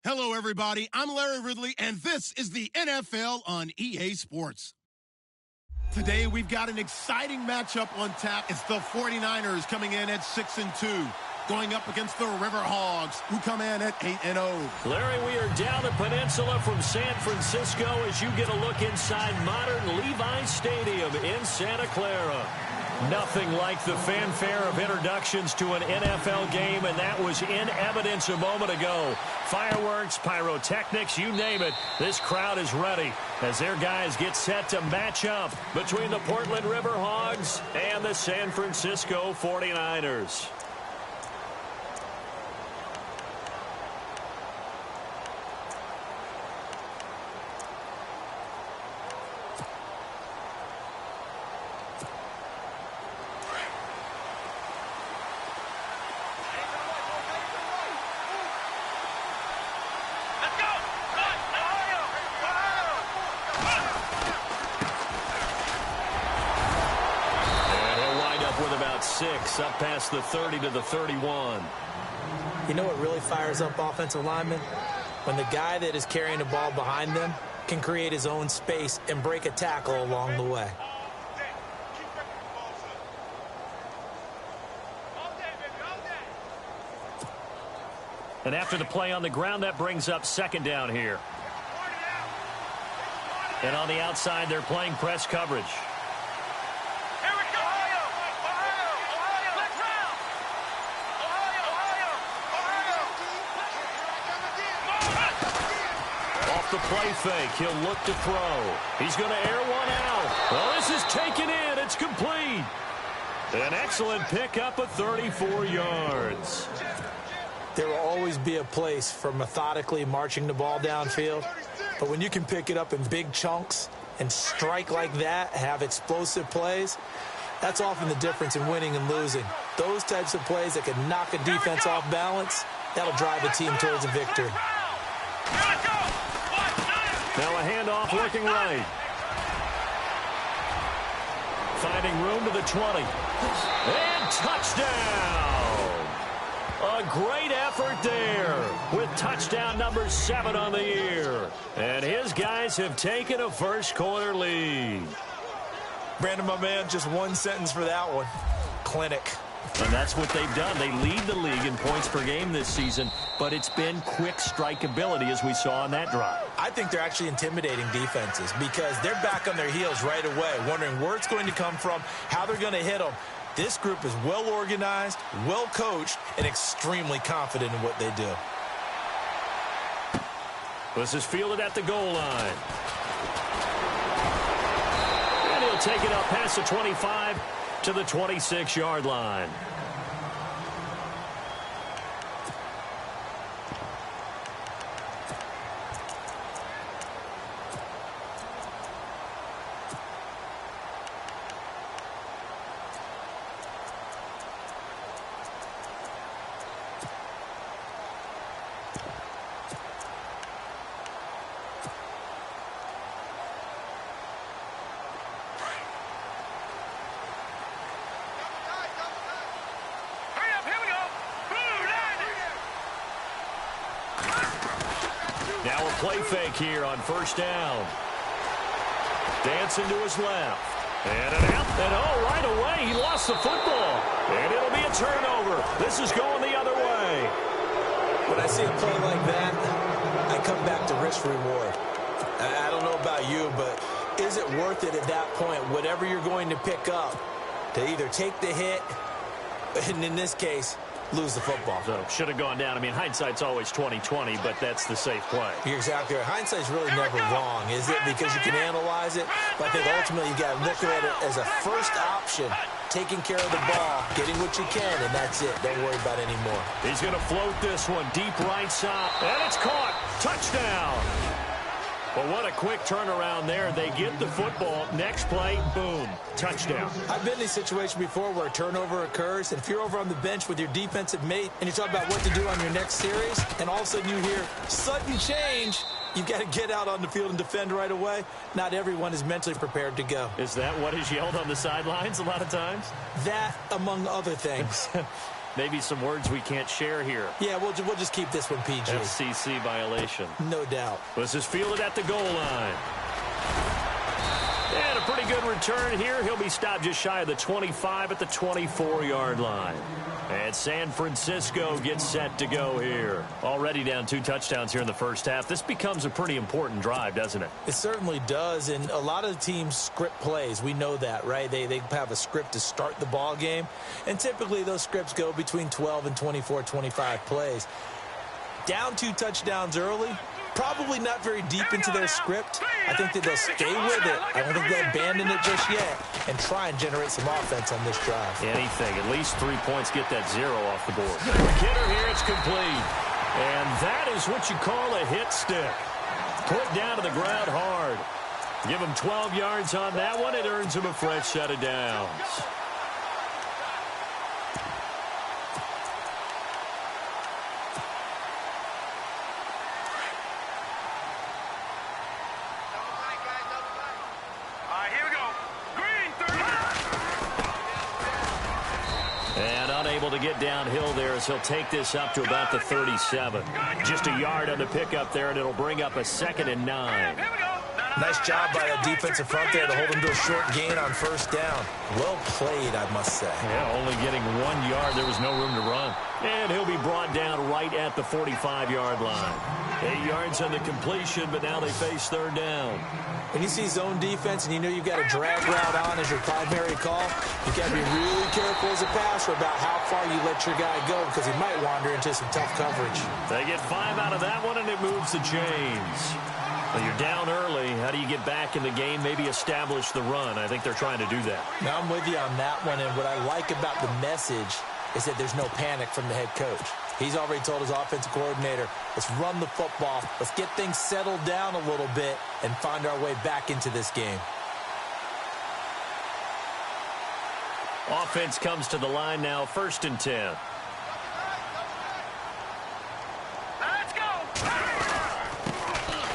Hello, everybody. I'm Larry Ridley, and this is the NFL on EA Sports. Today, we've got an exciting matchup on tap. It's the 49ers coming in at 6-2, going up against the River Hogs, who come in at 8-0. Larry, we are down the peninsula from San Francisco as you get a look inside modern Levi Stadium in Santa Clara. Nothing like the fanfare of introductions to an NFL game, and that was in evidence a moment ago. Fireworks, pyrotechnics, you name it. This crowd is ready as their guys get set to match up between the Portland River Hogs and the San Francisco 49ers. Up past the 30 to the 31. You know what really fires up offensive linemen? When the guy that is carrying the ball behind them can create his own space and break a tackle along the way. And after the play on the ground, that brings up second down here. And on the outside, they're playing press coverage. The play fake. He'll look to throw. He's going to air one out. Well, this is taken in. It's complete. An excellent pickup of 34 yards. There will always be a place for methodically marching the ball downfield. But when you can pick it up in big chunks and strike like that, have explosive plays, that's often the difference in winning and losing. Those types of plays that can knock a defense off balance, that'll drive a team towards a victory. Now a handoff looking right. Finding room to the 20. And touchdown! A great effort there with touchdown number 7 on the year. And his guys have taken a first quarter lead. Brandon, my man, just one sentence for that one. Clinic. And that's what they've done. They lead the league in points per game this season, but it's been quick strikeability as we saw on that drive. I think they're actually intimidating defenses because they're back on their heels right away, wondering where it's going to come from, how they're going to hit them. This group is well organized, well coached, and extremely confident in what they do. This is fielded at the goal line. And he'll take it up past the 25 to the 26-yard line. Now a play fake here on first down. Dancing to his left. And an out. And oh, right away, he lost the football. And it'll be a turnover. This is going the other way. When I see a play like that, I come back to risk reward. I don't know about you, but is it worth it at that point, whatever you're going to pick up, to either take the hit, and in this case, lose the football? So should have gone down. I mean, hindsight's always 20/20, but that's the safe play. You're exactly right. Hindsight's really never wrong, is it? Because you can analyze it, but I think ultimately you got to look at it as a first option, taking care of the ball, getting what you can, and that's it. Don't worry about it anymore. He's going to float this one deep right side, and it's caught. Touchdown. Well, what a quick turnaround there. They get the football. Next play, boom, touchdown. I've been in a situation before where a turnover occurs, and if you're over on the bench with your defensive mate and you talk about what to do on your next series, and all of a sudden you hear sudden change, you've got to get out on the field and defend right away. Not everyone is mentally prepared to go. Is that what is yelled on the sidelines a lot of times? That, among other things. Maybe some words we can't share here. Yeah, we'll just keep this one PG. FCC violation. No doubt. This is fielded at the goal line. And a pretty good return here. He'll be stopped just shy of the 25 at the 24-yard line. And San Francisco gets set to go here. Already down 2 touchdowns here in the first half. This becomes a pretty important drive, doesn't it? It certainly does, and a lot of teams script plays. We know that, right? They have a script to start the ball game, and typically those scripts go between 12 and 24, 25 plays. Down 2 touchdowns early, probably not very deep into their script. I think that they'll stay with it. I don't think they'll abandon it just yet and try and generate some offense on this drive. Anything. At least 3 points, get that 0 off the board. Kidder here, it's complete. And that is what you call a hit stick. Put down to the ground hard. Give him 12 yards on that one. It earns him a fresh set of downs. To get downhill there as he'll take this up to about the 37. Just a yard on the pickup there, and it'll bring up a 2nd and 9. Nice job by the defensive front there to hold him to a short gain on first down. Well played, I must say. Yeah, only getting 1 yard. There was no room to run. And he'll be brought down right at the 45-yard line. 8 yards on the completion, but now they face 3rd down. When you see zone defense and you know you've got a drag route on as your primary call, you've got to be really careful as a passer about how far you let your guy go because he might wander into some tough coverage. They get 5 out of that one, and it moves the chains. Well, you're down early. How do you get back in the game, maybe establish the run? I think they're trying to do that. Now, I'm with you on that one, and what I like about the message is that there's no panic from the head coach. He's already told his offensive coordinator, let's run the football, let's get things settled down a little bit and find our way back into this game. Offense comes to the line now, 1st and 10. Let's go!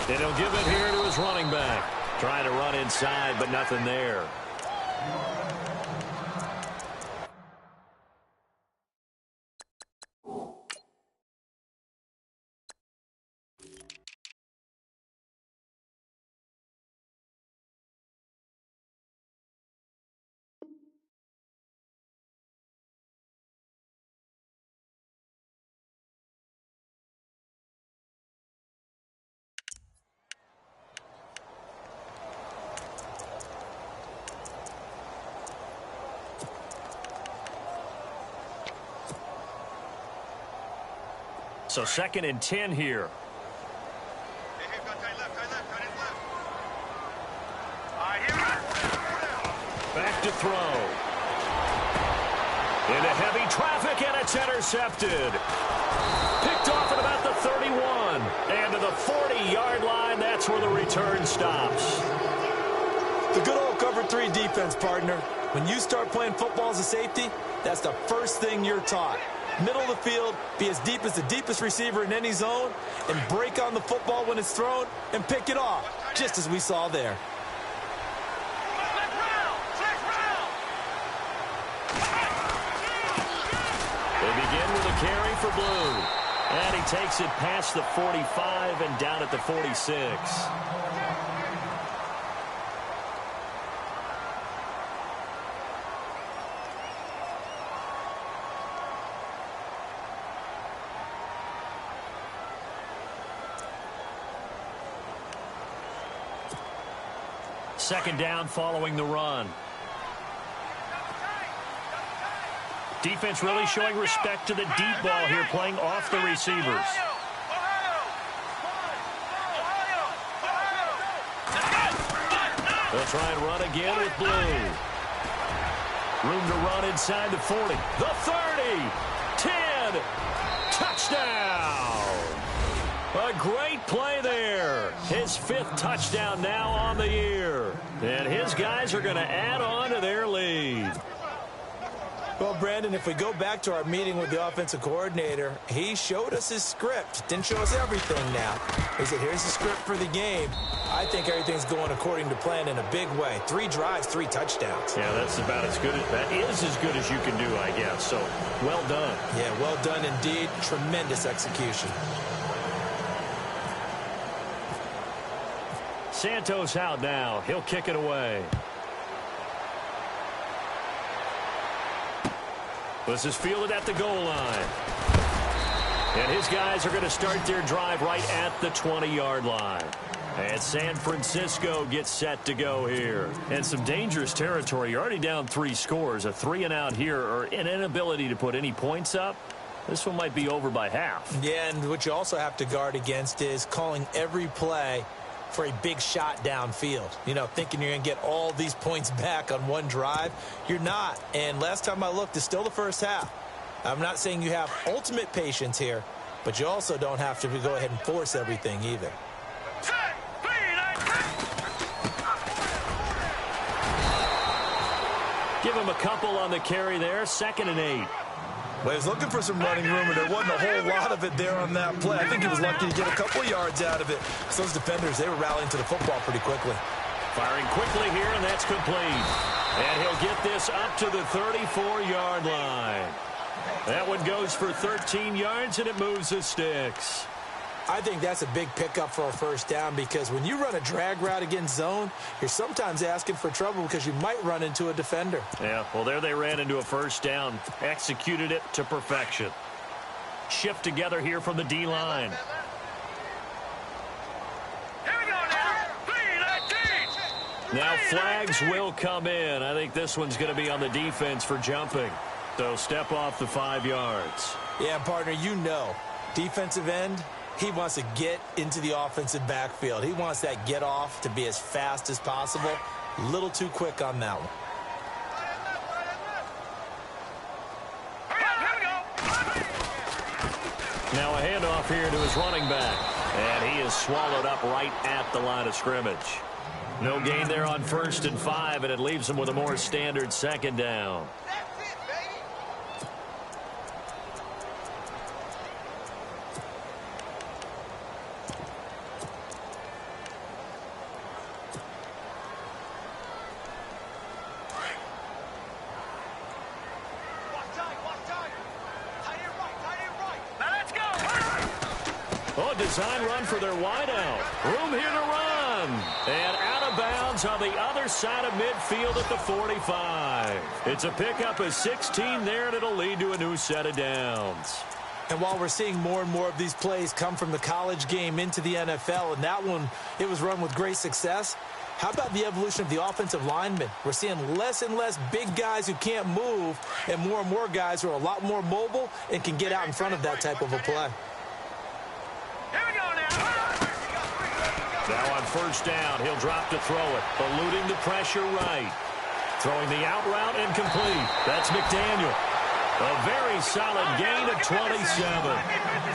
And he'll give it here to his running back. Trying to run inside, but nothing there. So 2nd and 10 here. Back to throw. Into heavy traffic, and it's intercepted. Picked off at about the 31. And to the 40-yard line, that's where the return stops. The good old cover 3 defense, partner. When you start playing football as a safety, that's the first thing you're taught. Middle of the field, be as deep as the deepest receiver in any zone, and break on the football when it's thrown and pick it off, just as we saw there. They begin with a carry for Blue. And he takes it past the 45 and down at the 46. Second down following the run. Defense really showing respect to the deep ball here, playing off the receivers. They'll try and run again with Blue. Room to run inside the 40. The 30. 10. Touchdown. A great play there. His 5th touchdown now on the year. And his guys are going to add on to their lead. Well, Brandon, if we go back to our meeting with the offensive coordinator, he showed us his script. Didn't show us everything now. He said, here's the script for the game. I think everything's going according to plan in a big way. 3 drives, 3 touchdowns. Yeah, that's about as good as that is as good as you can do, I guess. So, well done. Yeah, well done indeed. Tremendous execution. Santos out now. He'll kick it away. This is fielded at the goal line. And his guys are going to start their drive right at the 20-yard line. And San Francisco gets set to go here. And some dangerous territory. You're already down 3 scores. A 3-and-out here, or an inability to put any points up. This one might be over by half. Yeah, and what you also have to guard against is calling every play for a big shot downfield. You know, thinking you're going to get all these points back on one drive. You're not. And last time I looked, it's still the first half. I'm not saying you have ultimate patience here, but you also don't have to go ahead and force everything either. Give him a couple on the carry there. 2nd and 8. Well, he was looking for some running room, and there wasn't a whole lot of it there on that play. I think he was lucky to get a couple yards out of it. So those defenders, they were rallying to the football pretty quickly. Firing quickly here, and that's complete. And he'll get this up to the 34-yard line. That one goes for 13 yards, and it moves the sticks. I think that's a big pickup for a first down, because when you run a drag route against zone, you're sometimes asking for trouble because you might run into a defender. Yeah, well, there they ran into a first down. Executed it to perfection. Shift together here from the D-line. Here we go now. Now flags will come in. I think this one's going to be on the defense for jumping. So step off the 5 yards. Yeah, partner, you know, defensive end, he wants to get into the offensive backfield. He wants that get off to be as fast as possible. A little too quick on that one. Now a handoff here to his running back. And he is swallowed up right at the line of scrimmage. No gain there on 1st and 5, and it leaves him with a more standard 2nd down. Design run for their wideout. Room here to run. And out of bounds on the other side of midfield at the 45. It's a pickup of 16 there, and it'll lead to a new set of downs. And while we're seeing more and more of these plays come from the college game into the NFL, and that one, it was run with great success, how about the evolution of the offensive linemen? We're seeing less and less big guys who can't move, and more guys who are a lot more mobile and can get out in front of that type of a play. Now on 1st down, he'll drop to throw it, eluding the pressure right. Throwing the out route incomplete. That's McDaniel. A very solid gain of 27.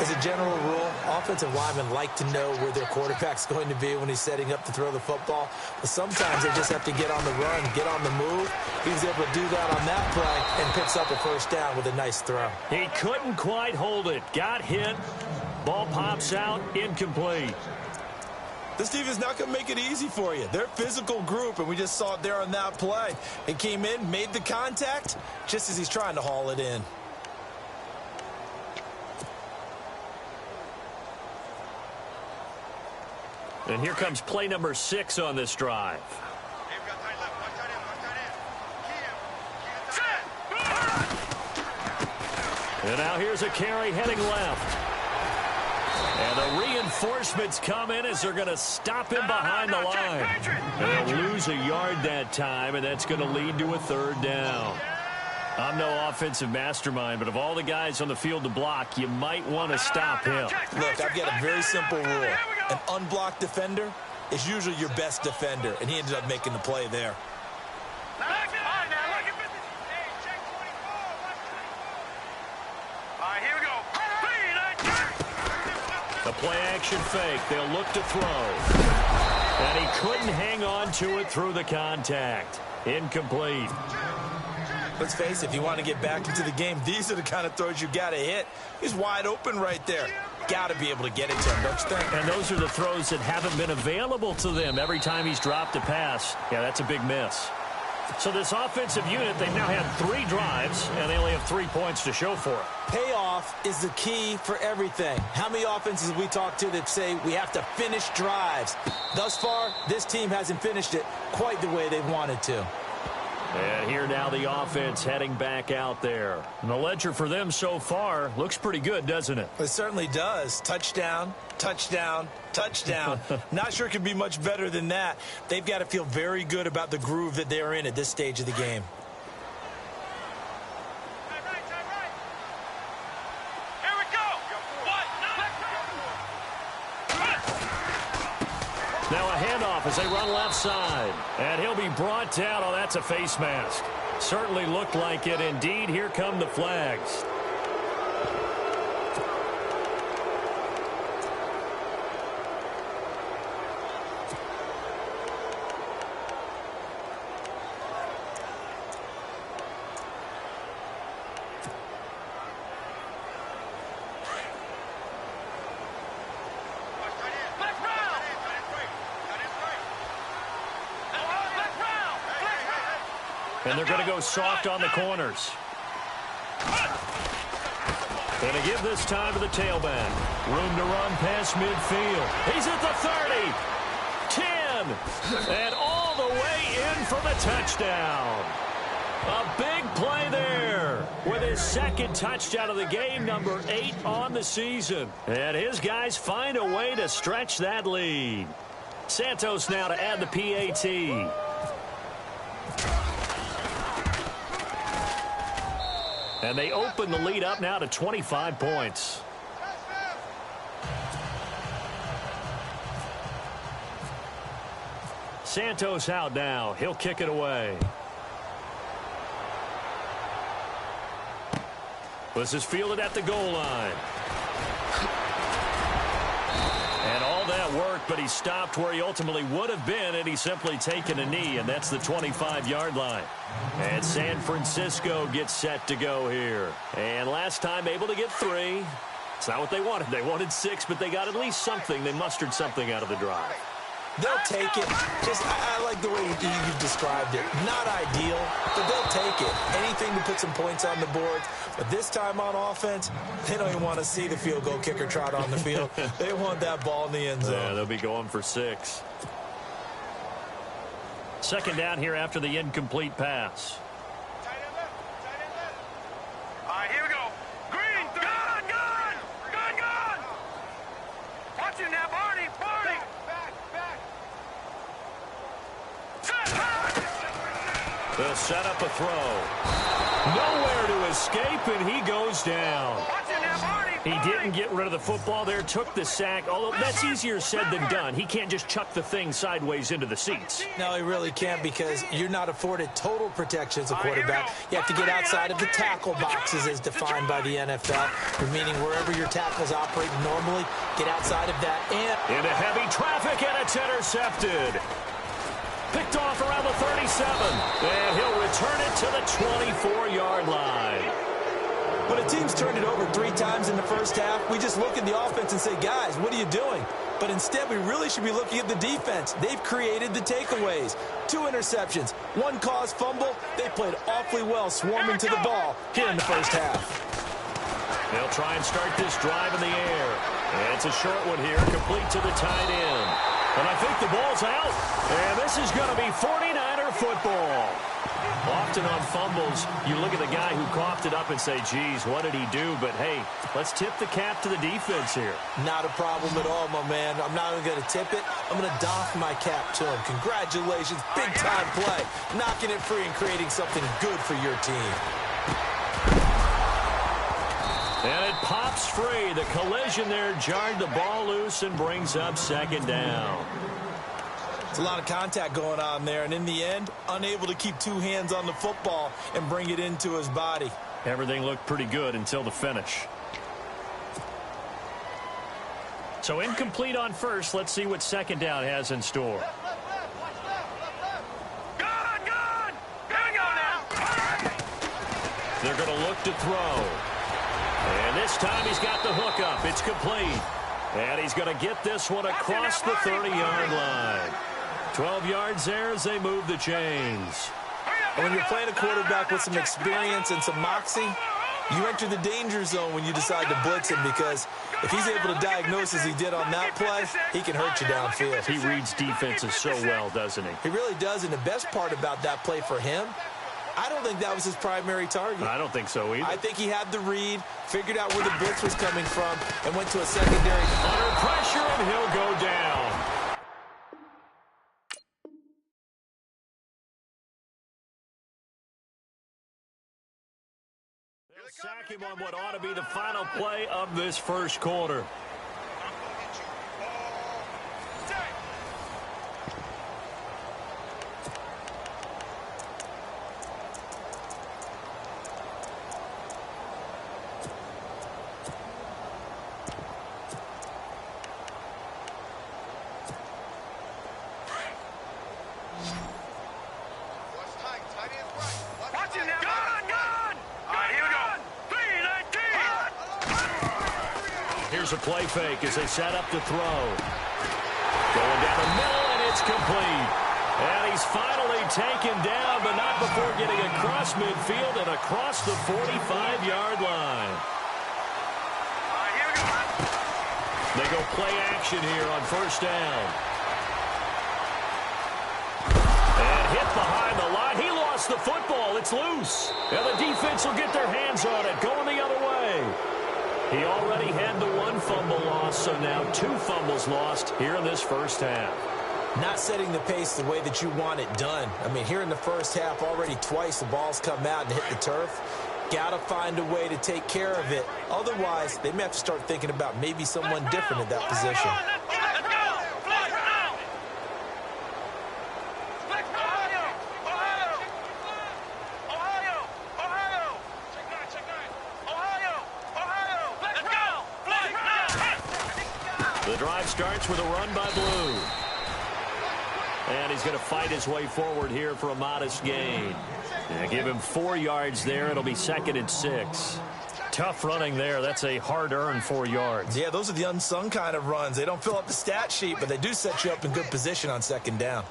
As a general rule, offensive linemen like to know where their quarterback's going to be when he's setting up to throw the football. But sometimes they just have to get on the run, get on the move. He was able to do that on that play and picks up a 1st down with a nice throw. He couldn't quite hold it. Got hit. Ball pops out. Incomplete. This team is not going to make it easy for you. They're a physical group, and we just saw it there on that play. He came in, made the contact, just as he's trying to haul it in. And here comes play number 6 on this drive. And now here's a carry heading left. And the reinforcements come in as they're going to stop him behind the line. And they'll lose a yard that time, and that's going to lead to a 3rd down. I'm no offensive mastermind, but of all the guys on the field to block, you might want to stop him. Look, I've got a very simple rule. An unblocked defender is usually your best defender, and he ended up making the play there. The play-action fake. They'll look to throw. And he couldn't hang on to it through the contact. Incomplete. Let's face it, if you want to get back into the game, these are the kind of throws you got to hit. He's wide open right there. Got to be able to get it to him, don't you think? And those are the throws that haven't been available to them every time he's dropped a pass. Yeah, that's a big miss. So this offensive unit, they've now had 3 drives, and they only have 3 points to show for it. Payoff is the key for everything. How many offenses have we talked to that say we have to finish drives? Thus far, this team hasn't finished it quite the way they wanted to. And here now the offense heading back out there. And the ledger for them so far looks pretty good, doesn't it? It certainly does. Touchdown, touchdown, touchdown. Not sure it could be much better than that. They've got to feel very good about the groove that they're in at this stage of the game. Here we go. Now a handoff as they run left side. And he'll be brought down. Oh, that's a face mask. Certainly looked like it. Indeed, here come the flags. And they're going to go soft on the corners. Going to give this time to the tailback. Room to run past midfield. He's at the 30. 10. And all the way in for the touchdown. A big play there with his second touchdown of the game, number 8 on the season. And his guys find a way to stretch that lead. Santos now to add the PAT. And they open the lead up now to 25 points. Santos out now. He'll kick it away. This is fielded at the goal line. And all that work, but he stopped where he ultimately would have been had he simply taken a knee, and that's the 25-yard line. And San Francisco gets set to go here. And last time able to get 3. It's not what they wanted. They wanted 6, but they got at least something. They mustered something out of the drive. They'll take it. I like the way you described it. Not ideal, but they'll take it. Anything to put some points on the board. But this time on offense, they don't even want to see the field goal kicker trot on the field. They want that ball in the end zone. Yeah, they'll be going for 6. Second down here after the incomplete pass. All right, here we go. Green, gun. Watch him now, Barney. Back. They'll set up a throw. Nowhere to escape, and he goes down. Watch him now, Barney. He didn't get rid of the football there, took the sack, although that's easier said than done. He can't just chuck the thing sideways into the seats. No, he really can't, because you're not afforded total protection as a quarterback. You have to get outside of the tackle boxes as defined by the NFL, meaning wherever your tackles operate normally, get outside of that. And into heavy traffic, and it's intercepted. Picked off around the 37, and he'll return it to the 24-yard line. When a team's turned it over 3 times in the first half, we just look at the offense and say, guys, what are you doing? But instead, we really should be looking at the defense. They've created the takeaways. 2 interceptions, 1 caused fumble. They played awfully well swarming to the ball here in the first half. They'll try and start this drive in the air. And it's a short one here, complete to the tight end. And I think the ball's out. And this is going to be 49er football. Often on fumbles, you look at the guy who coughed it up and say, geez, what did he do? But, hey, let's tip the cap to the defense here. Not a problem at all, my man. I'm not even going to tip it. I'm going to doff my cap to him. Congratulations. Big-time play. Knocking it free and creating something good for your team. And it pops free. The collision there jarred the ball loose and brings up second down. It's a lot of contact going on there, and in the end, unable to keep 2 hands on the football and bring it into his body. Everything looked pretty good until the finish. So incomplete on first. Let's see what second down has in store. Gun! Here we go now. They're going to look to throw. And this time he's got the hook up. It's complete. And he's going to get this one across the 30-yard line. 12 yards there as they move the chains. And when you're playing a quarterback with some experience and some moxie, you enter the danger zone when you decide to blitz him, because if he's able to diagnose as he did on that play, he can hurt you downfield. He reads defenses so well, doesn't he? He really does, and the best part about that play for him, I don't think that was his primary target. I don't think so either. I think he had the read, figured out where the blitz was coming from, and went to a secondary. Under pressure, and he'll go down. They'll sack him on what ought to be the final play of this first quarter. Here's a play fake as they set up to throw. Going down the middle, and it's complete. And he's finally taken down, but not before getting across midfield and across the 45-yard line. They go play action here on first down. And hit behind the line. He lost the football. It's loose. And the defense will get their hands on it, going the other way. He already had the one fumble loss, so now 2 fumbles lost here in this first half. Not setting the pace the way that you want it done. I mean, here in the first half, already twice the ball's come out and hit the turf. Got to find a way to take care of it. Otherwise, they may have to start thinking about maybe someone different at that position. The drive starts with a run by Blue. And he's going to fight his way forward here for a modest gain. And give him 4 yards there. It'll be 2nd and 6. Tough running there. That's a hard-earned 4 yards. Yeah, those are the unsung kind of runs. They don't fill up the stat sheet, but they do set you up in good position on 2nd down.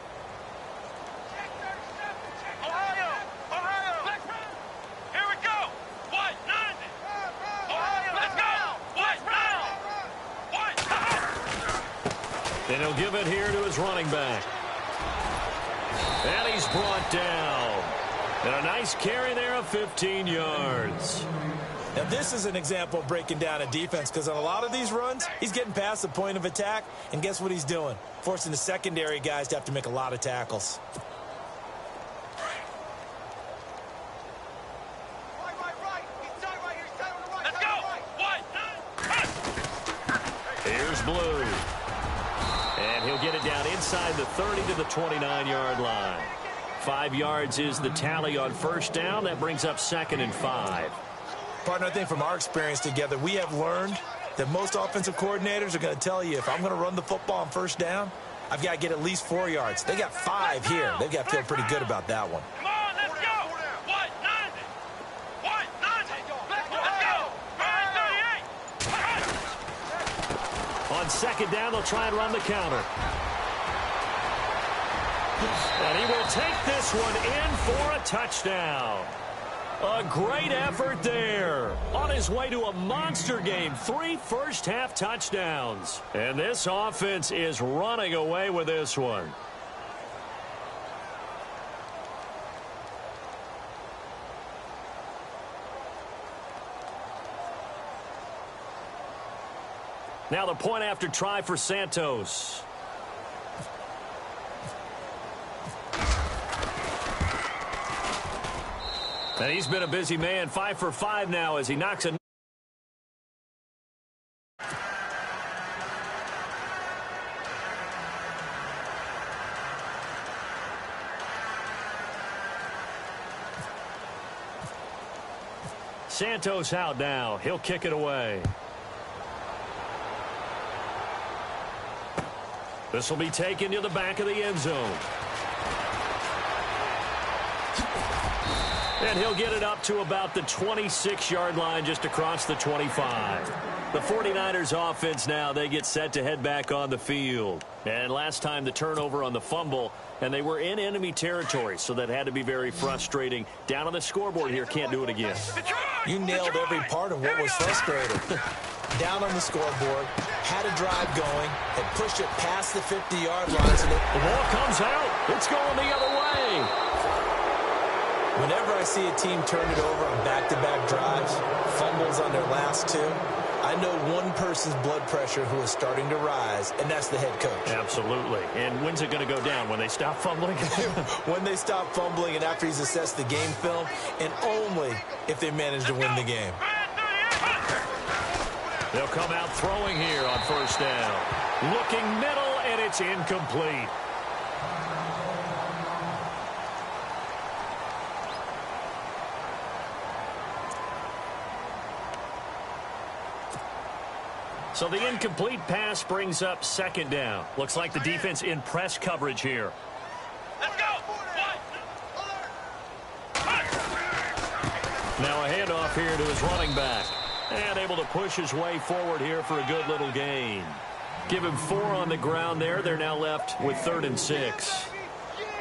And he'll give it here to his running back. And he's brought down. And a nice carry there of 15 yards. Now, this is an example of breaking down a defense, because on a lot of these runs, he's getting past the point of attack, and guess what he's doing? Forcing the secondary guys to have to make a lot of tackles. Here's Blue. And he'll get it down inside the 30 to the 29-yard line. 5 yards is the tally on first down. That brings up 2nd and 5. Partner, I think from our experience together, we have learned that most offensive coordinators are going to tell you, if I'm going to run the football on first down, I've got to get at least 4 yards. They got 5 here. They've got to feel pretty good about that one. Come on, let's go. What? 90. What? 90. Let's go. On 2nd down, they'll try and run the counter. And he will take this one in for a touchdown. A great effort there. On his way to a monster game. 3 first-half touchdowns. And this offense is running away with this one. Now the point after try for Santos. And he's been a busy man. 5 for 5 now as he knocks a... Santos out now. He'll kick it away. This will be taken to the back of the end zone. And he'll get it up to about the 26-yard line, just across the 25. The 49ers offense now, they get set to head back on the field. And last time the turnover on the fumble, and they were in enemy territory, so that had to be very frustrating. Down on the scoreboard here, can't do it again. You nailed every part of what was frustrating. Down on the scoreboard, had a drive going, and pushed it past the 50-yard line. So the ball comes out. It's going the other way. Whenever I see a team turn it over on back-to-back drives, fumbles on their last two, I know one person's blood pressure who is starting to rise, and that's the head coach. Absolutely. And when's it going to go down? When they stop fumbling? When they stop fumbling and after he's assessed the game film, and only if they manage to win the game. They'll come out throwing here on first down. Looking middle, and it's incomplete. So the incomplete pass brings up second down. Looks like the defense in press coverage here. Let's go. Now a handoff here to his running back. And able to push his way forward here for a good little gain. Give him 4 on the ground there. They're now left with 3rd and 6.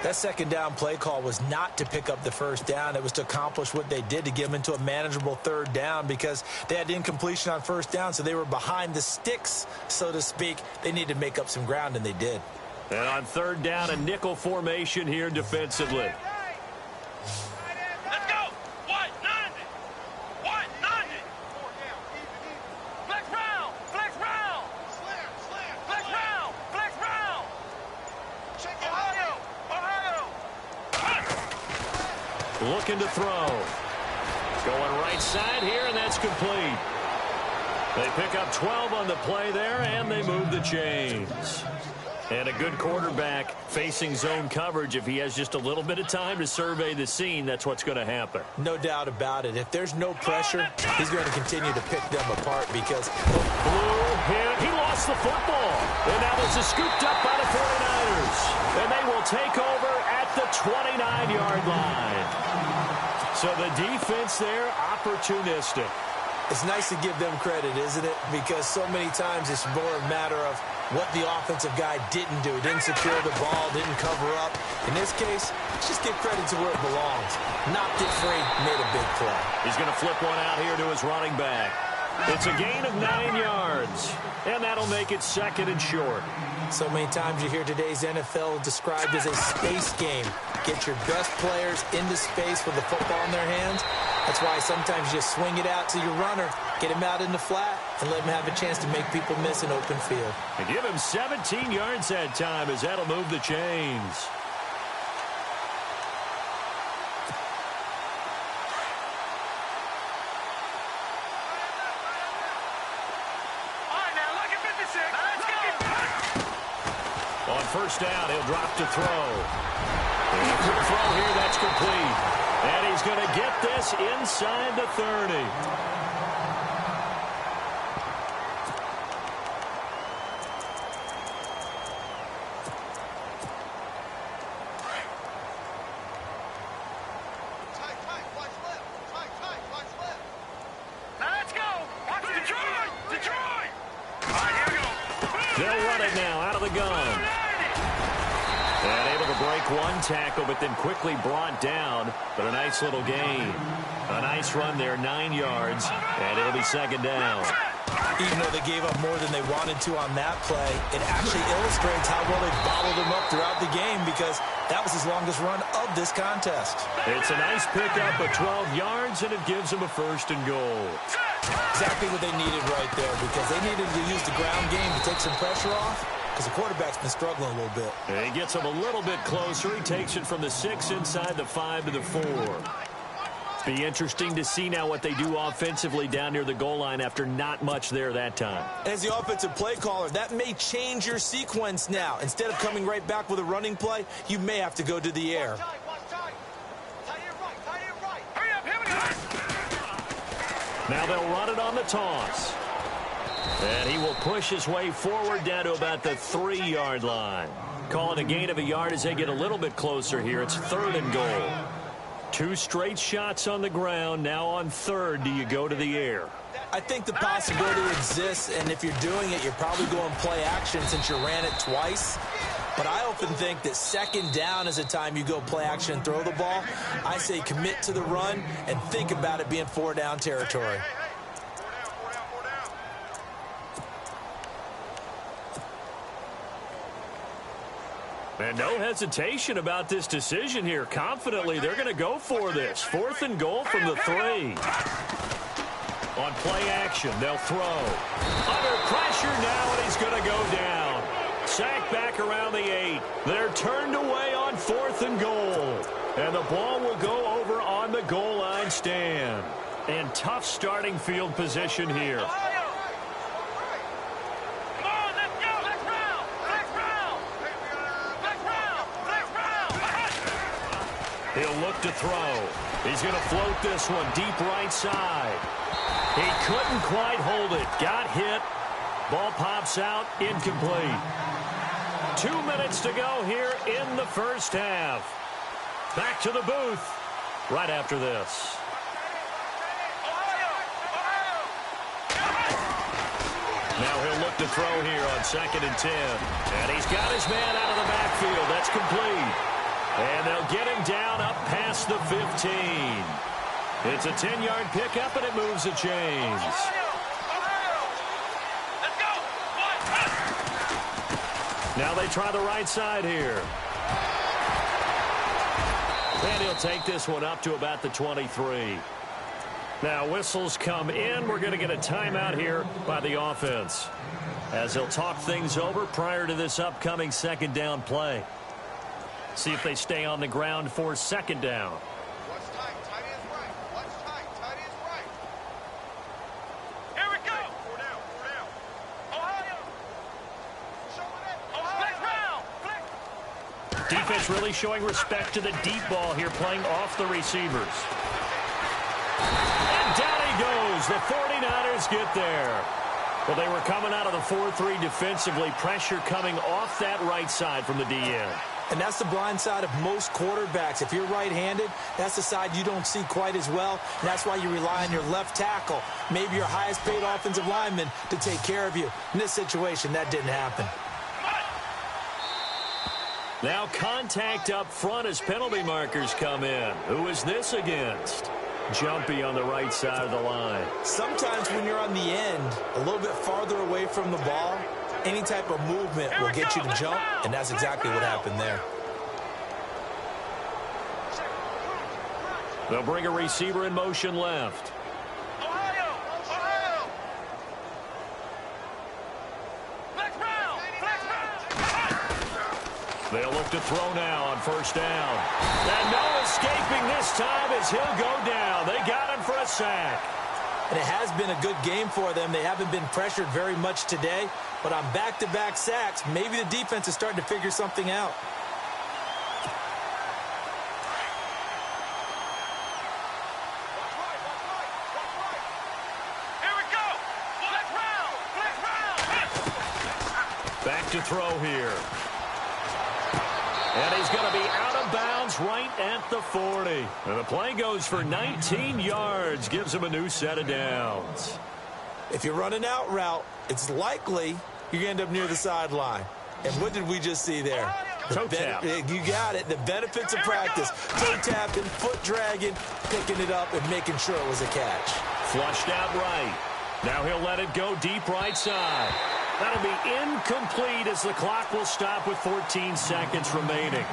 That second down play call was not to pick up the first down. It was to accomplish what they did, to get them into a manageable 3rd down, because they had incompletion on first down, so they were behind the sticks, so to speak. They needed to make up some ground, and they did. And on 3rd down, a nickel formation here defensively. Let's go. What? 90. What? 90. Flex round. Flex round. Flex round. Flex round. Ohio. Looking to throw. Going right side here, and that's complete. They pick up 12 on the play there, and they move the chains. And a good quarterback facing zone coverage. If he has just a little bit of time to survey the scene, that's what's going to happen. No doubt about it. If there's no pressure, he's going to continue to pick them apart because... Blue hit. He lost the football. And now this is scooped up by the 49ers. And they will take over at the 29-yard line. So the defense there, opportunistic. It's nice to give them credit, isn't it? Because so many times it's more a matter of what the offensive guy didn't do. Didn't secure the ball, didn't cover up. In this case, let's just give credit to where it belongs. Knocked it free, made a big play. He's going to flip one out here to his running back. It's a gain of 9 yards, and that'll make it 2nd and short. So many times you hear today's NFL described as a space game. Get your best players into space with the football in their hands. That's why sometimes you just swing it out to your runner, get him out in the flat, and let him have a chance to make people miss an open field. And give him 17 yards that time, as that'll move the chains. All right, now look at 56. Let's go. On first down, he'll drop to throw. And quick throw here, that's complete. And he's going to get this inside the 30. Let's go. Watch Detroit. Detroit. All right, here we go. They'll run it now out of the gun. And able to break one tackle, but then quickly brought down. But a nice little gain. A nice run there, 9 yards. And it'll be 2nd down. Even though they gave up more than they wanted to on that play, it actually illustrates how well they bottled him up throughout the game, because that was his longest run of this contest. It's a nice pickup of 12 yards, and it gives them a 1st and goal. Exactly what they needed right there, because they needed to use the ground game to take some pressure off, because the quarterback's been struggling a little bit. And he gets him a little bit closer. He takes it from the 6 inside the 5 to the 4. Be interesting to see now what they do offensively down near the goal line after not much there that time. As the offensive play caller, that may change your sequence now. Instead of coming right back with a running play, you may have to go to the air. Hurry up, here we go. Now they'll run it on the toss. And he will push his way forward down to about the 3-yard line. Calling a gain of a yard as they get a little bit closer here. It's 3rd and goal. 2 straight shots on the ground. Now on third, do you go to the air? I think the possibility exists, and if you're doing it, you're probably going play action since you ran it twice. But I often think that second down is the time you go play action and throw the ball. I say commit to the run and think about it being 4-down territory. And no hesitation about this decision here. Confidently, they're going to go for this. 4th and goal from the 3. On play action, they'll throw. Under pressure now, and he's going to go down. Sacked back around the 8. They're turned away on 4th and goal. And the ball will go over on the goal line stand. And tough starting field position here. He'll look to throw. He's going to float this one deep right side. He couldn't quite hold it. Got hit. Ball pops out. Incomplete. 2 minutes to go here in the first half. Back to the booth right after this. Now he'll look to throw here on 2nd and 10. And he's got his man out of the backfield. That's complete. And they'll get him down up past the 15. It's a 10-yard pickup, and it moves the chains. Now they try the right side here. And he'll take this one up to about the 23. Now whistles come in. We're going to get a timeout here by the offense, as they'll talk things over prior to this upcoming 2nd down play. See if they stay on the ground for 2nd down. What's tight? Tight is right. What's tight? Tight is right. Here we go. 4 down. 4 down. Ohio. Showing it. Ohio. Flick. Defense really showing respect to the deep ball here, playing off the receivers. And down he goes. The 49ers get there. Well, they were coming out of the 4-3 defensively. Pressure coming off that right side from the DN. And that's the blind side of most quarterbacks. If you're right-handed, that's the side you don't see quite as well. And that's why you rely on your left tackle, maybe your highest-paid offensive lineman, to take care of you. In this situation, that didn't happen. Now contact up front as penalty markers come in. Who is this against? Jumpy on the right side of the line. Sometimes when you're on the end, a little bit farther away from the ball, any type of movement will get you to jump, and that's exactly what happened there. They'll bring a receiver in motion left. Ohio. Ohio. Flex round. Flex round. They'll look to throw now on 1st down. And no escaping this time as he'll go down. They got him for a sack. And it has been a good game for them. They haven't been pressured very much today, but on back-to-back sacks, maybe the defense is starting to figure something out. Here we go. Flex round. Flex round. Back to throw here. And he's going to be out of bounds right at the 40. And the play goes for 19 yards, gives him a new set of downs. If you're running out route, it's likely you're going to end up near the sideline. And what did we just see there? Toe tap. You got it. The benefits of practice. Toe tapping, foot dragging, picking it up, and making sure it was a catch. Flushed out right. Now he'll let it go deep right side. That'll be incomplete as the clock will stop with 14 seconds remaining.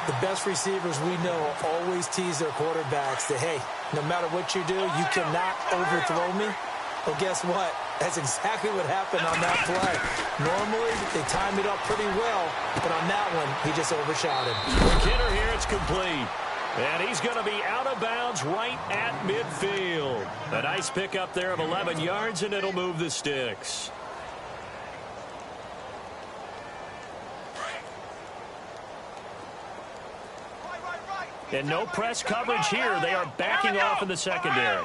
The best receivers we know always tease their quarterbacks that, hey, no matter what you do, you cannot overthrow me. Well, guess what? That's exactly what happened on that play. Normally, they time it up pretty well, but on that one, he just overshot him. Kidder here, it's complete. And he's going to be out of bounds right at midfield. A nice pickup there of 11 yards, and it'll move the sticks. And no press coverage here. They are backing off in the secondary.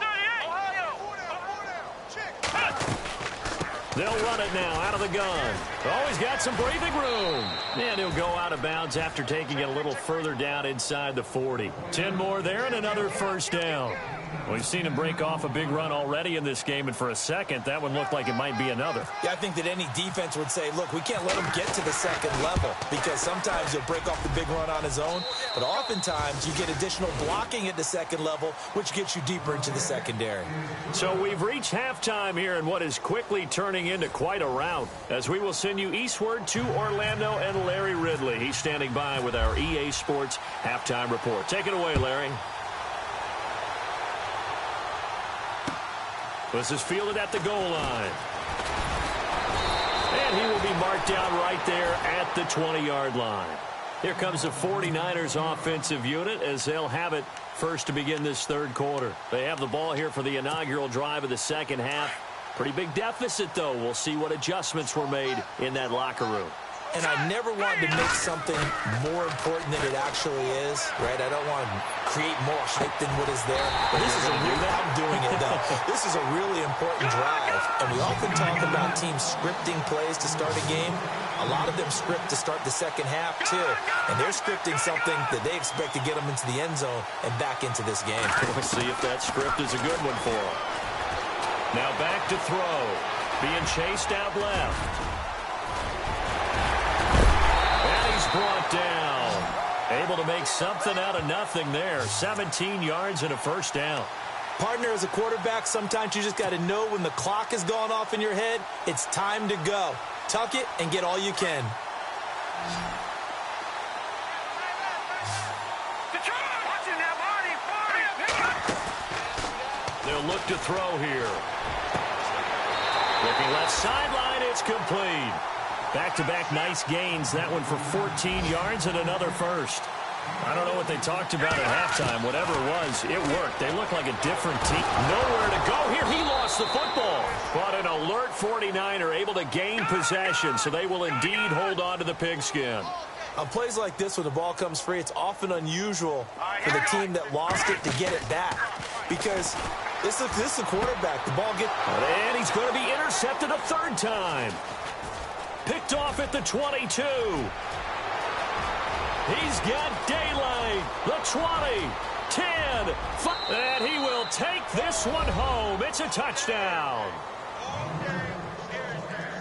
They'll run it now out of the gun. Oh, he's got some breathing room. And he'll go out of bounds after taking it a little further down inside the 40. 10 more there and another first down. We've seen him break off a big run already in this game, and for a second, that one looked like it might be another. Yeah, I think that any defense would say, look, we can't let him get to the second level, because sometimes he'll break off the big run on his own, but oftentimes you get additional blocking at the second level, which gets you deeper into the secondary. So we've reached halftime here in what is quickly turning into quite a rout, as we will send you eastward to Orlando and Larry Ridley. He's standing by with our EA Sports halftime report. Take it away, Larry. This is fielded at the goal line. And he will be marked down right there at the 20-yard line. Here comes the 49ers offensive unit as they'll have it first to begin this third quarter. They have the ball here for the inaugural drive of the second half. Pretty big deficit, though. We'll see what adjustments were made in that locker room. And I never wanted to make something more important than it actually is, right? I don't want to create more hype than what is there. But this is a really, I'm doing it, though. This is a really important drive. And we often talk about teams scripting plays to start a game. A lot of them script to start the second half, too. And they're scripting something that they expect to get them into the end zone and back into this game. We'll see if that script is a good one for them. Now back to throw. Being chased out left. Brought down. Able to make something out of nothing there. 17 yards and a first down. Partner, as a quarterback, sometimes you just got to know when the clock has gone off in your head, it's time to go. Tuck it and get all you can. They'll look to throw here. Looking left sideline, it's complete. Back-to-back nice gains. That one for 14 yards and another first. I don't know what they talked about at halftime. Whatever it was, it worked. They look like a different team. Nowhere to go here. He lost the football. But an alert 49er able to gain possession, so they will indeed hold on to the pigskin. On plays like this, when the ball comes free, it's often unusual for the team that lost it to get it back. Because this is a quarterback. The ball gets... And he's going to be intercepted a third time. Picked off at the 22. He's got daylight. The 20, 10, 5. And he will take this one home. It's a touchdown.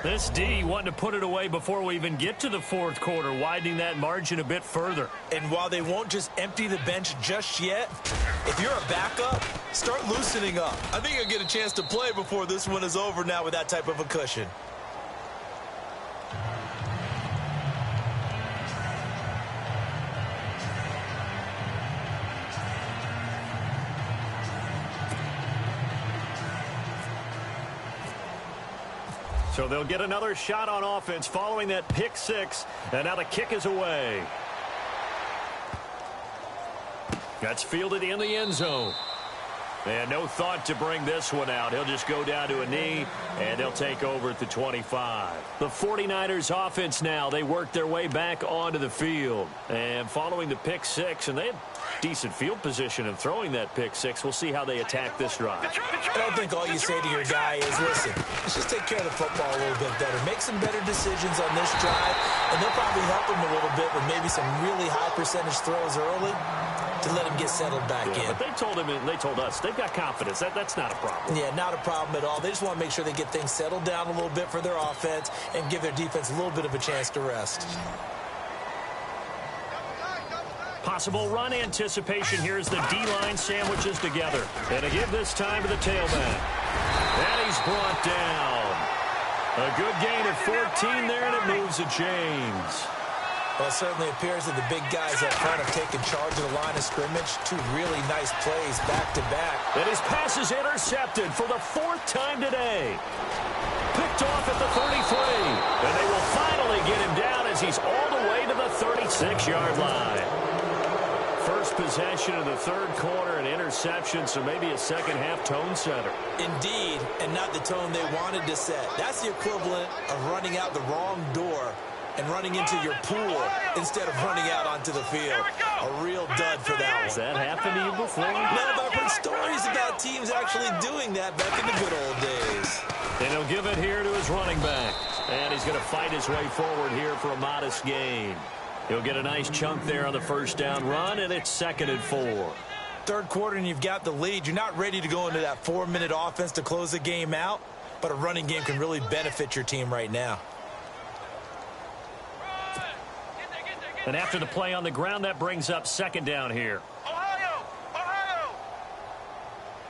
This D wanted to put it away before we even get to the fourth quarter, widening that margin a bit further. And while they won't just empty the bench just yet, if you're a backup, start loosening up. I think you'll get a chance to play before this one is over now with that type of a cushion. So they'll get another shot on offense following that pick six, and now the kick is away. That's fielded in the end zone. And no thought to bring this one out. He'll just go down to a knee, and they'll take over at the 25. The 49ers offense now, they work their way back onto the field. And following the pick six, and they had decent field position in throwing that pick six. We'll see how they attack this drive. I don't think all you say to your guy is, listen, let's just take care of the football a little bit better. Make some better decisions on this drive, and they'll probably help him a little bit with maybe some really high percentage throws early to let him get settled back in. But they told him, and they told us, they've got confidence. That's not a problem. Yeah, not a problem at all. They just want to make sure they get things settled down a little bit for their offense and give their defense a little bit of a chance to rest. Possible run anticipation here as the D-line sandwiches together. And to give this time to the tailback. And he's brought down. A good gain of 14 there, and it moves to James. Well, it certainly appears that the big guys up front have taken charge of the line of scrimmage. Two really nice plays back-to-back. And his pass is intercepted for the fourth time today. Picked off at the 33. And they will finally get him down as he's all the way to the 36-yard line. First possession of the third quarter, an interception, so maybe a second-half tone setter. Indeed, and not the tone they wanted to set. That's the equivalent of running out the wrong door and running into your pool instead of running out onto the field. A real dud for that one. Has that happened to you before? No, but I've heard stories about teams actually doing that back in the good old days. And he'll give it here to his running back. And he's going to fight his way forward here for a modest gain. He'll get a nice chunk there on the first down run, and it's 2nd and 4. Third quarter and you've got the lead. You're not ready to go into that 4-minute offense to close the game out, but a running game can really benefit your team right now. And after the play on the ground, that brings up 2nd down here. Ohio! Ohio!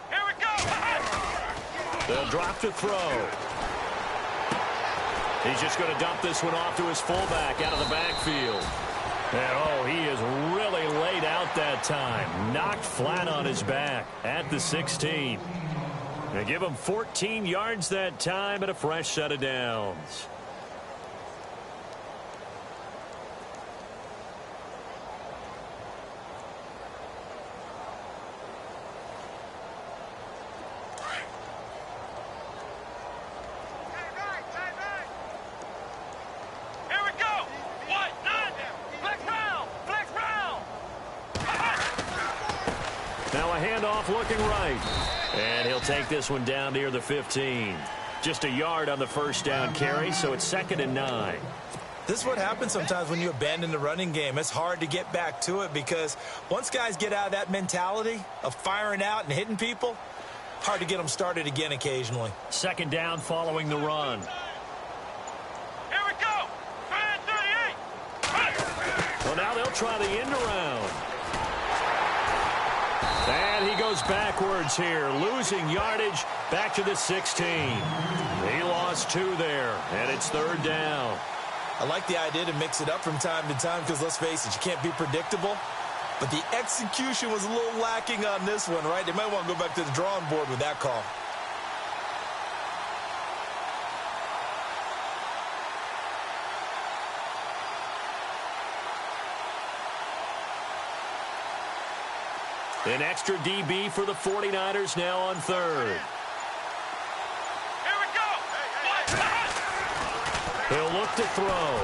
Here we go! They'll drop to throw. He's just going to dump this one off to his fullback out of the backfield. And, he is really laid out that time. Knocked flat on his back at the 16. They give him 14 yards that time and a fresh set of downs. Looking right. And he'll take this one down near the 15. Just a yard on the first down carry, so it's 2nd and 9. This is what happens sometimes when you abandon the running game. It's hard to get back to it because once guys get out of that mentality of firing out and hitting people, hard to get them started again occasionally. 2nd down following the run. Here we go! 38! Well, now they'll try the end around. And he goes backwards here, losing yardage back to the 16. He lost 2 there, and it's 3rd down. I like the idea to mix it up from time to time because, let's face it, you can't be predictable. But the execution was a little lacking on this one, right? They might want to go back to the drawing board with that call. An extra DB for the 49ers now on 3rd. Here we go! He'll look to throw.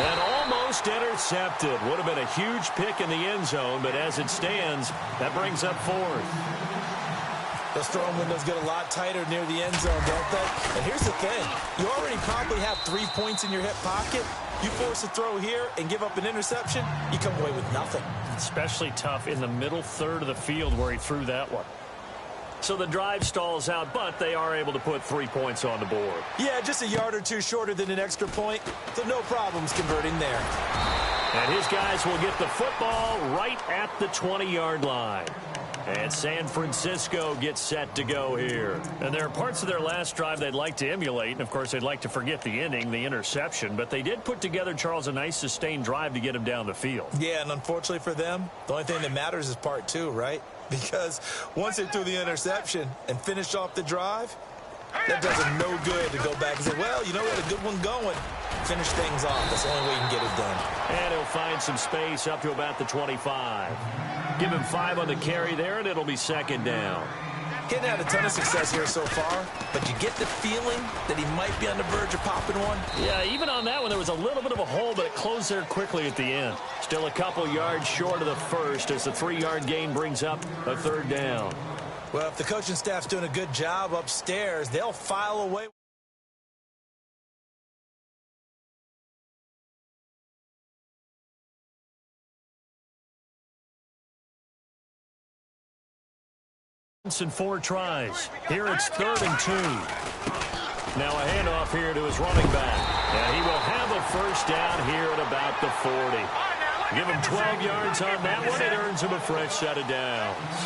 And almost intercepted. Would have been a huge pick in the end zone, but as it stands, that brings up 4th. Those throwing windows get a lot tighter near the end zone, don't they? And here's the thing. You already probably have 3 points in your hip pocket. You force a throw here and give up an interception, you come away with nothing. Especially tough in the middle third of the field where he threw that one. So the drive stalls out, but they are able to put 3 points on the board. Yeah, just a yard or 2 shorter than an extra point, so no problems converting there. And his guys will get the football right at the 20-yard line. And San Francisco gets set to go here. And there are parts of their last drive they'd like to emulate. And, of course, they'd like to forget the ending, the interception. But they did put together, Charles, a nice sustained drive to get him down the field. Yeah, and unfortunately for them, the only thing that matters is part 2, right? Because once they threw the interception and finished off the drive, that does them no good to go back and say, well, you know, we had a good one going. Finish things off. That's the only way you can get it done. And he'll find some space up to about the 25. Give him 5 on the carry there, and it'll be 2nd down. He hadn't had a ton of success here so far, but you get the feeling that he might be on the verge of popping one. Yeah, even on that one, there was a little bit of a hole, but it closed there quickly at the end. Still a couple yards short of the first as the 3-yard gain brings up a 3rd down. Well, if the coaching staff's doing a good job upstairs, they'll file away. And 4 tries. Here it's 3rd and 2. Now a handoff here to his running back. And he will have a first down here at about the 40. Give him 12 yards on that one. It earns him a fresh set of downs.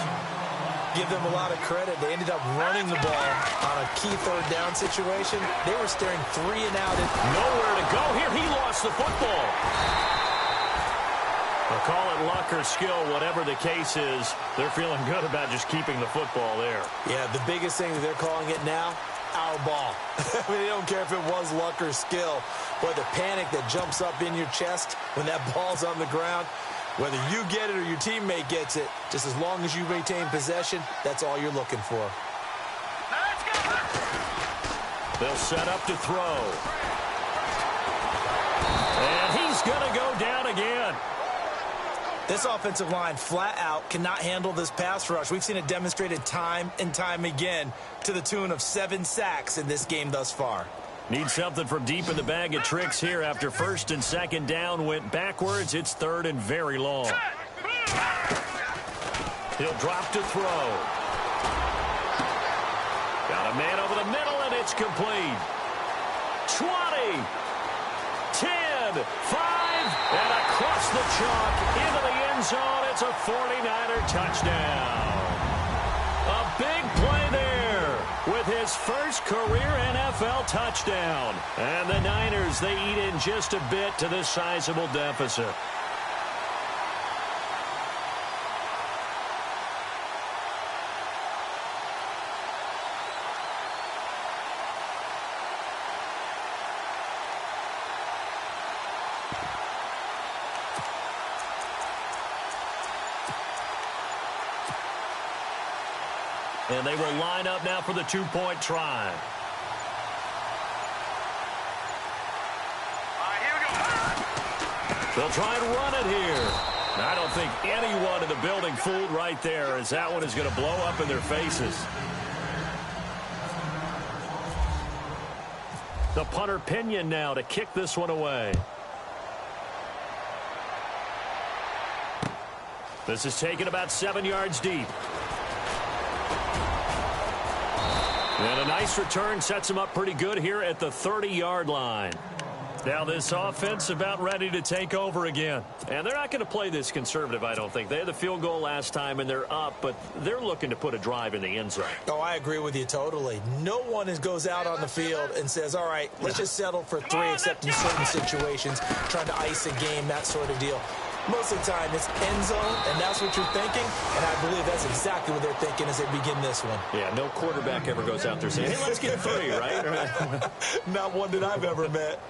Give them a lot of credit. They ended up running the ball on a key 3rd down situation. They were staring 3 and out. Nowhere to go here. He lost the football. I'll call it luck or skill, whatever the case is. They're feeling good about just keeping the football there. Yeah, the biggest thing that they're calling it now, our ball. I mean, they don't care if it was luck or skill. Boy, the panic that jumps up in your chest when that ball's on the ground, whether you get it or your teammate gets it, just as long as you maintain possession, that's all you're looking for. They'll set up to throw. And he's going to go down again. This offensive line flat out cannot handle this pass rush. We've seen it demonstrated time and time again to the tune of 7 sacks in this game thus far. Need something from deep in the bag of tricks here. After first and second down went backwards, it's third and very long. He'll drop to throw. Got a man over the middle, and it's complete. 20, 10, 5, and across the chalk into the end zone. It's a 49er touchdown. A big play there with his first career NFL touchdown. And the Niners, they eat in just a bit to this sizable deficit. And they will line up now for the two-point try. Here we go. They'll try and run it here. I don't think anyone in the building fooled right there, as that one is going to blow up in their faces. The punter Pinion now to kick this one away. This is taken about 7 yards deep. And a nice return sets him up pretty good here at the 30-yard line. Now this offense about ready to take over again. And they're not going to play this conservative, I don't think. They had the field goal last time, and they're up, but they're looking to put a drive in the end zone. Oh, I agree with you totally. No one goes out on the field and says, all right, let's just settle for 3, except in certain situations, trying to ice a game, that sort of deal. Most of the time, it's end zone, and that's what you're thinking, and I believe that's exactly what they're thinking as they begin this one. Yeah, no quarterback ever goes out there saying, hey, let's get 3, right? Not one that I've ever met.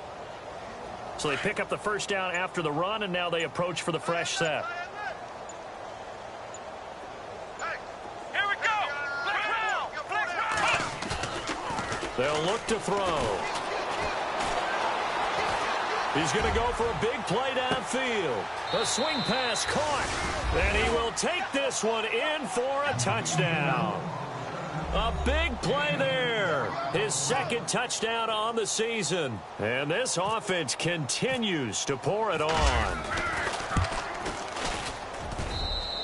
So they pick up the first down after the run, and now they approach for the fresh set. Hey, here we go. Flex round. They'll look to throw. He's going to go for a big play downfield. A swing pass caught. And he will take this one in for a touchdown. A big play there. His second touchdown on the season. And this offense continues to pour it on.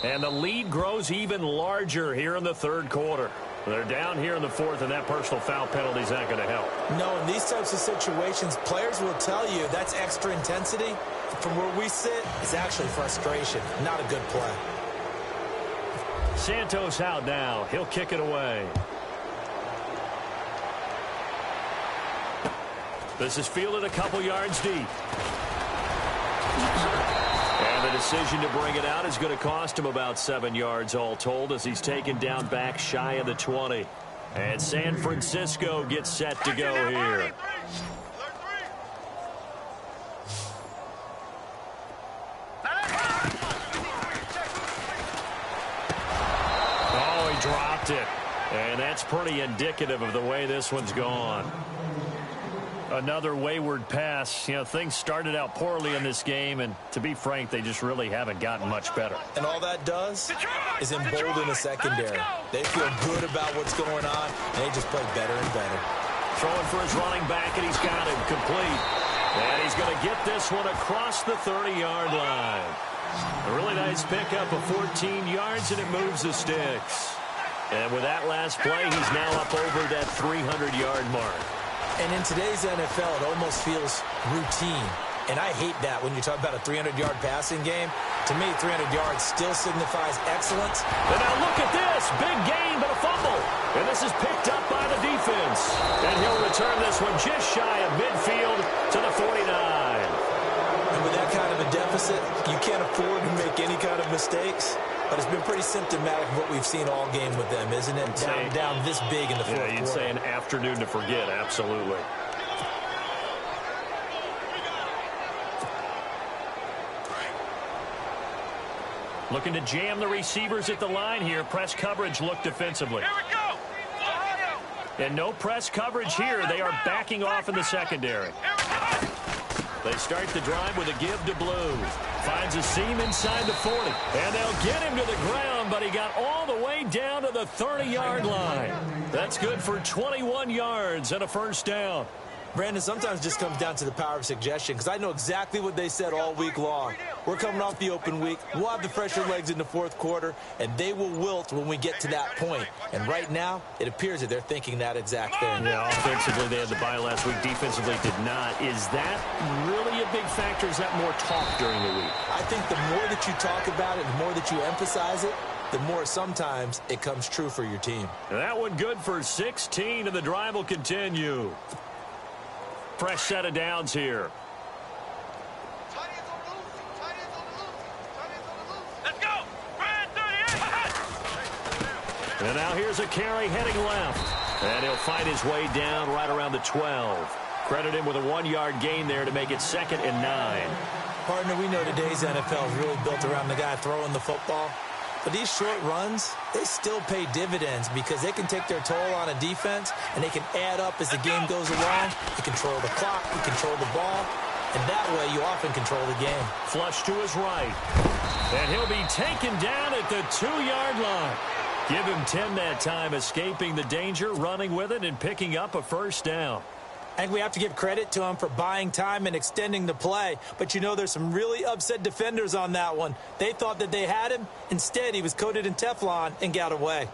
And the lead grows even larger here in the third quarter. They're down here in the fourth, and that personal foul penalty is not going to help. No, in these types of situations, players will tell you that's extra intensity. From where we sit, it's actually frustration. Not a good play. Santos out now. He'll kick it away. This is fielded a couple yards deep. And the decision to bring it out is going to cost him about 7 yards all told, as he's taken down back shy of the 20. And San Francisco gets set to go here. Oh, he dropped it. And that's pretty indicative of the way this one's gone. Another wayward pass. You know, things started out poorly in this game, and to be frank, they just really haven't gotten much better. And all that does is embolden the secondary. They feel good about what's going on, and they just play better and better. Throwing for his running back, and he's got him complete. And he's going to get this one across the 30-yard line. A really nice pickup of 14 yards, and it moves the sticks. And with that last play, he's now up over that 300-yard mark. And in today's NFL, it almost feels routine. And I hate that when you talk about a 300-yard passing game. To me, 300 yards still signifies excellence. And now look at this. Big gain, but a fumble. And this is picked up by the defense. And he'll return this one just shy of midfield to the 49. And with that kind of a deficit, you can't afford to make any kind of mistakes. But it's been pretty symptomatic of what we've seen all game with them, isn't it? Down this big in the fourth quarter. You'd say an afternoon to forget, absolutely. Looking to jam the receivers at the line here. Press coverage look defensively. Here we go. And no press coverage here. They are backing off in the secondary. Here we go. They start the drive with a give to Blue. Finds a seam inside the 40. And they'll get him to the ground, but he got all the way down to the 30-yard line. That's good for 21 yards and a first down. Brandon, sometimes it just comes down to the power of suggestion, because I know exactly what they said all week long. We're coming off the open week. We'll have the fresher legs in the fourth quarter, and they will wilt when we get to that point. And right now, it appears that they're thinking that exact thing. Yeah, offensively, they had the bye last week. Defensively, did not. Is that really a big factor? Is that more talk during the week? I think the more that you talk about it, the more that you emphasize it, the more sometimes it comes true for your team. That one good for 16, and the drive will continue. Fresh set of downs here. Let's go! Brad 38! And now here's a carry heading left. And he'll find his way down right around the 12. Credit him with a 1-yard gain there to make it 2nd and 9. Partner, we know today's NFL is really built around the guy throwing the football. But these short runs, they still pay dividends because they can take their toll on a defense, and they can add up as the game goes along. You control the clock, you control the ball, and that way you often control the game. Flush to his right. And he'll be taken down at the 2-yard line. Give him 10 that time, escaping the danger, running with it, and picking up a first down. I think we have to give credit to him for buying time and extending the play. But, you know, there's some really upset defenders on that one. They thought that they had him. Instead, he was coated in Teflon and got away.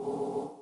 Ohio.